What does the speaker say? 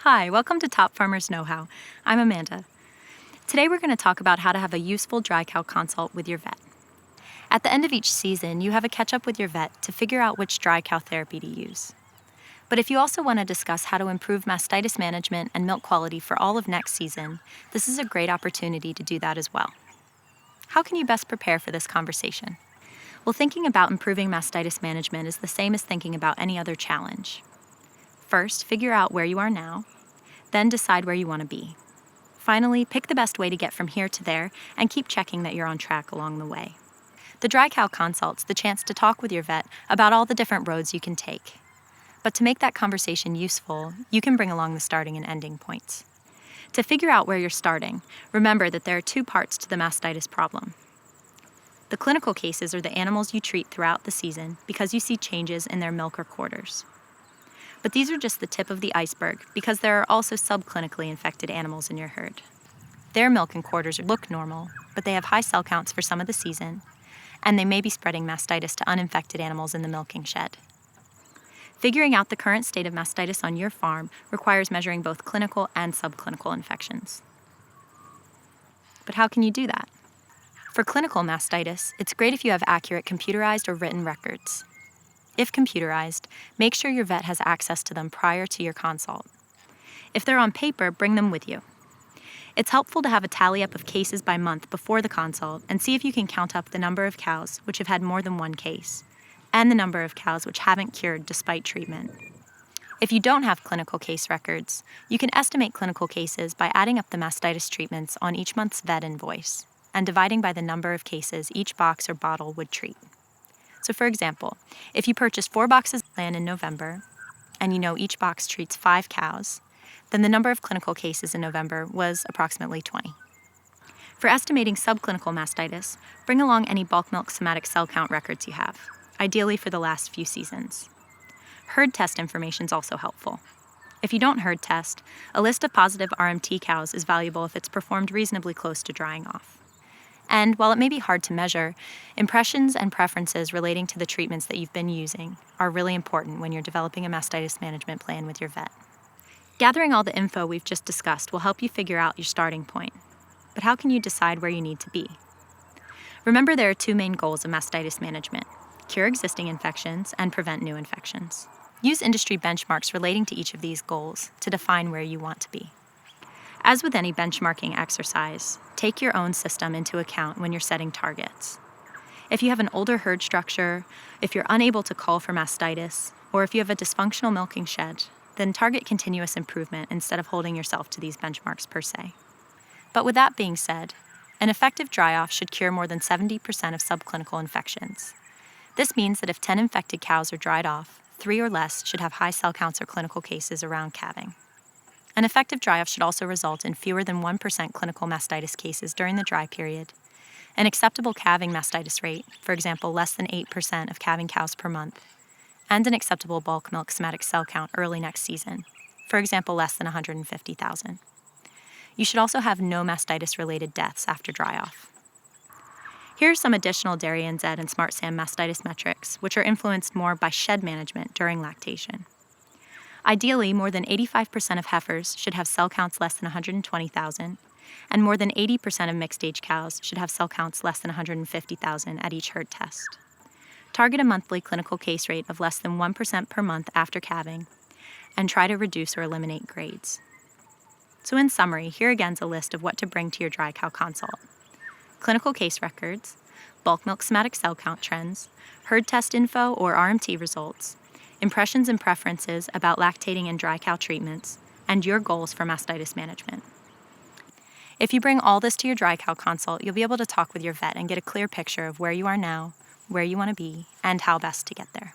Hi, welcome to Top Farmers Know-How. I'm Amanda. Today we're going to talk about how to have a useful dry cow consult with your vet. At the end of each season, you have a catch-up with your vet to figure out which dry cow therapy to use. But if you also want to discuss how to improve mastitis management and milk quality for all of next season, this is a great opportunity to do that as well. How can you best prepare for this conversation? Well, thinking about improving mastitis management is the same as thinking about any other challenge. First, figure out where you are now, then decide where you want to be. Finally, pick the best way to get from here to there and keep checking that you're on track along the way. The dry cow consult's the chance to talk with your vet about all the different roads you can take. But to make that conversation useful, you can bring along the starting and ending points. To figure out where you're starting, remember that there are two parts to the mastitis problem. The clinical cases are the animals you treat throughout the season because you see changes in their milk or quarters. But these are just the tip of the iceberg because there are also subclinically infected animals in your herd. Their milk and quarters look normal, but they have high cell counts for some of the season, and they may be spreading mastitis to uninfected animals in the milking shed. Figuring out the current state of mastitis on your farm requires measuring both clinical and subclinical infections. But how can you do that? For clinical mastitis, it's great if you have accurate computerized or written records. If computerized, make sure your vet has access to them prior to your consult. If they're on paper, bring them with you. It's helpful to have a tally up of cases by month before the consult and see if you can count up the number of cows which have had more than one case, and the number of cows which haven't cured despite treatment. If you don't have clinical case records, you can estimate clinical cases by adding up the mastitis treatments on each month's vet invoice and dividing by the number of cases each box or bottle would treat. So for example, if you purchase 4 boxes of land in November, and you know each box treats 5 cows, then the number of clinical cases in November was approximately 20. For estimating subclinical mastitis, bring along any bulk milk somatic cell count records you have, ideally for the last few seasons. Herd test information is also helpful. If you don't herd test, a list of positive RMT cows is valuable if it's performed reasonably close to drying off. And while it may be hard to measure, impressions and preferences relating to the treatments that you've been using are really important when you're developing a mastitis management plan with your vet. Gathering all the info we've just discussed will help you figure out your starting point. But how can you decide where you need to be? Remember, there are 2 main goals of mastitis management: cure existing infections and prevent new infections. Use industry benchmarks relating to each of these goals to define where you want to be. As with any benchmarking exercise, take your own system into account when you're setting targets. If you have an older herd structure, if you're unable to cull for mastitis, or if you have a dysfunctional milking shed, then target continuous improvement instead of holding yourself to these benchmarks per se. But with that being said, an effective dry-off should cure more than 70% of subclinical infections. This means that if 10 infected cows are dried off, 3 or less should have high cell counts or clinical cases around calving. An effective dry-off should also result in fewer than 1% clinical mastitis cases during the dry period, an acceptable calving mastitis rate, for example, less than 8% of calving cows per month, and an acceptable bulk milk somatic cell count early next season, for example, less than 150,000. You should also have no mastitis-related deaths after dry-off. Here are some additional dairy NZ and Smart SAM mastitis metrics, which are influenced more by shed management during lactation. Ideally, more than 85% of heifers should have cell counts less than 120,000, and more than 80% of mixed-age cows should have cell counts less than 150,000 at each herd test. Target a monthly clinical case rate of less than 1% per month after calving, and try to reduce or eliminate grades. So in summary, here again is a list of what to bring to your dry cow consult: clinical case records, bulk milk somatic cell count trends, herd test info or RMT results, impressions and preferences about lactating and dry cow treatments, and your goals for mastitis management. If you bring all this to your dry cow consult, you'll be able to talk with your vet and get a clear picture of where you are now, where you want to be, and how best to get there.